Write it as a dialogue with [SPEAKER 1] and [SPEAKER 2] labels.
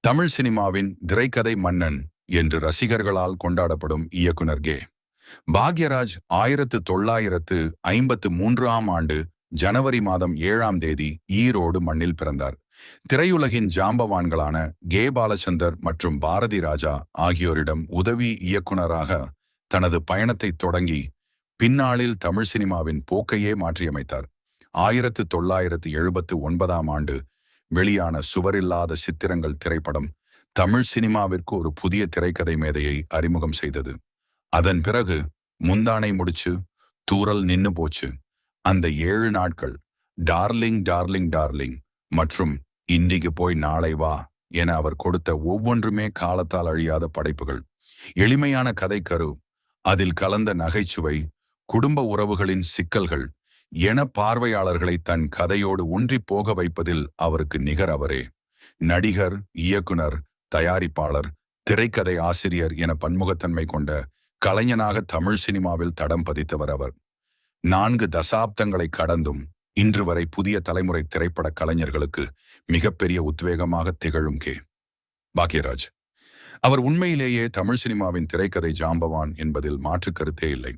[SPEAKER 1] தமிழ் சினிமாவின் திரைக்கதை மன்னன் என்று ரசிகர்களால் கொண்டாடப்படும் இயக்குனர் கே. பாக்யராஜ் 1953 ஜனவரி மாதம் 7ஆம் தேதி ஈரோடு மண்ணில் பிறந்தார். திரையுலகின் ஜாம்பவான்களான கே. பாலச்சந்தர் மற்றும் பாரதி ராஜா ஆகியோரிடம் உதவி இயக்குனராக தனது பயணத்தை தொடங்கி பின்னாளில் தமிழ் சினிமாவின் போக்கையே மாற்றியமைத்தார். 1979 வெளியான சுவரில்லாத சித்திரங்கள் திரைப்படம் தமிழ் சினிமாவிற்கு ஒரு புதிய திரைக்கதை மேதையை அறிமுகம் செய்தது. அதன் பிறகு முந்தானை முடிச்சு, தூரல் நின்னு போச்சு, அந்த 7 நாட்கள், டார்லிங் டார்லிங் டார்லிங் மற்றும் இன்றைக்கு போய் நாளை வா என அவர் கொடுத்த ஒவ்வொன்றுமே காலத்தால் அழியாத படைப்புகள். எளிமையான கதைக்கரு, அதில் கலந்த நகைச்சுவை, குடும்ப உறவுகளின் சிக்கல்கள் என பார்வையாளர்களை தன் கதையோடு ஒன்றி போக வைப்பதில் அவருக்கு நிகர் அவரே. நடிகர், இயக்குனர், தயாரிப்பாளர், திரைக்கதை ஆசிரியர் என பன்முகத்தன்மை கொண்ட கலைஞனாக தமிழ் சினிமாவில் தடம் பதித்தவர் அவர். 4 தசாப்தங்களை கடந்தும் இன்று வரை புதிய தலைமுறை திரைப்பட கலைஞர்களுக்கு மிகப்பெரிய உத்வேகமாக திகழும் கே. பாக்யராஜ். அவர் உண்மையிலேயே தமிழ் சினிமாவின் திரைக்கதை ஜாம்பவான் என்பதில் மாற்று கருத்தே இல்லை.